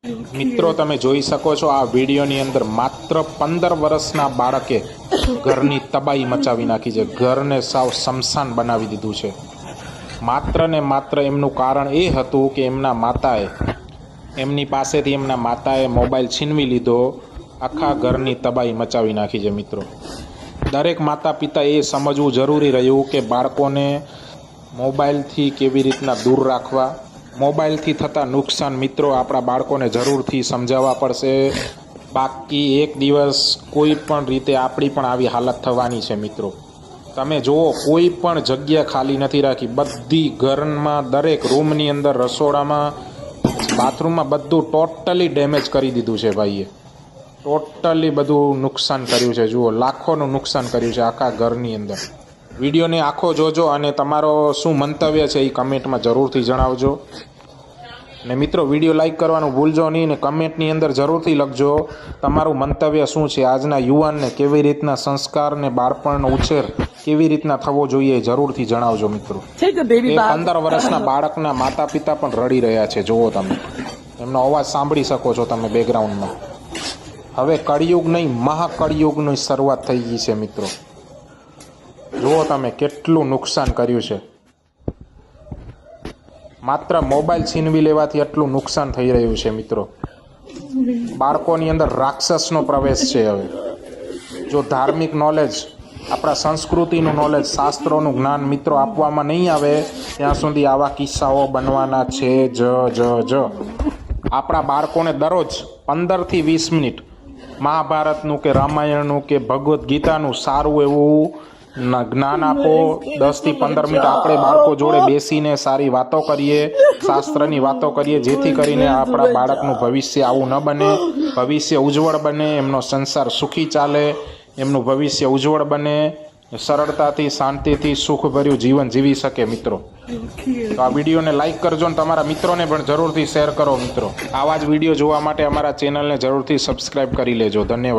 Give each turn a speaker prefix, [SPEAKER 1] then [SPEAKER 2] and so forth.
[SPEAKER 1] મિત્રો તમે જોઈ શકો છો આ વિડીયોની અંદર માત્ર 15 વર્ષના બાળકે ઘરની તબાહી મચાવી નાખી છે। ઘરને સાવ શમશાન બનાવી દીધું છે। માત્ર ને માત્ર એમનું કારણ એ હતું કે એમની પાસેથી એમના માતાએ મોબાઈલ છીનવી લીધો। આખા ઘરની તબાહી મચાવી નાખી છે। મિત્રો દરેક માતા પિતા એ સમજવું જરૂરી રહ્યું કે બાળકોને મોબાઈલથી કેવી રીતના દૂર રાખવા। મોબાઈલથી થતા નુકસાન મિત્રો આપણા બાળકોને જરૂરથી સમજાવવા પડશે। બાકી એક દિવસ કોઈ પણ રીતે આપણી પણ આવી હાલત થવાની છે। મિત્રો તમે જુઓ કોઈ પણ જગ્યા ખાલી નથી રાખી। બધી ઘરમાં દરેક રૂમની અંદર રસોડામાં બાથરૂમમાં બધું ટોટલી ડેમેજ કરી દીધું છે। ભાઈએ ટોટલી બધું નુકસાન કર્યું છે। જુઓ લાખોનું નુકસાન કર્યું છે આખા ઘરની અંદર। વિડીયોને આખો જોજો અને તમારો શું મંતવ્ય છે એ કમેન્ટમાં જરૂરથી જણાવજો। ને મિત્રો વિડીયો લાઈક કરવાનું ભૂલજો નહીં ને કમેન્ટની અંદર જરૂરથી લખજો તમારું મંતવ્ય શું છે। આજના યુવાનને કેવી રીતના સંસ્કાર ને બાળપણનો ઉછેર કેવી રીતના થવો જોઈએ જરૂરથી જણાવજો મિત્રો। એ 15 વર્ષના બાળકના માતા પિતા પણ રડી રહ્યા છે। જુઓ તમે એમનો અવાજ સાંભળી શકો છો તમે બેકગ્રાઉન્ડમાં। હવે કળિયુગ નહીં મહાકળિયુગની શરૂઆત થઈ ગઈ છે મિત્રો। જુઓ તમે કેટલું નુકસાન કર્યું છે। માત્ર મોબાઈલ છીનવી લેવાથી એટલું નુકસાન થઈ રહ્યું છે મિત્રો। બાળકોની અંદર રાક્ષસનો પ્રવેશ છે। હવે જો ધાર્મિક નોલેજ આપણા સંસ્કૃતિનું નોલેજ શાસ્ત્રોનું જ્ઞાન મિત્રો આપવામાં નહીં આવે ત્યાં સુધી આવા કિસ્સાઓ બનવાના છે જ। આપણા બાળકોને દરરોજ 15થી 20 મિનિટ મહાભારતનું કે રામાયણનું કે ભગવદ્ ગીતાનું સારું એવું જ્ઞાન આપો। 10થી 15 મિનિટ આપણે બાળકો જોડે બેસીને સારી વાતો કરીએ, શાસ્ત્રની વાતો કરીએ, જેથી કરીને આપણા બાળકનું ભવિષ્ય આવું ન બને, ભવિષ્ય ઉજ્જવળ બને, એમનો સંસાર સુખી ચાલે, એમનું ભવિષ્ય ઉજ્જવળ બને, સરળતાથી શાંતિથી સુખભર્યું જીવન જીવી શકે મિત્રો। તો આ વિડીયોને લાઈક કરજો અને તમારા મિત્રોને પણ જરૂરથી શેર કરો મિત્રો। આવા જ વિડીયો જોવા માટે અમારા ચેનલને જરૂરથી સબસ્ક્રાઈબ કરી લેજો। ધન્યવાદ।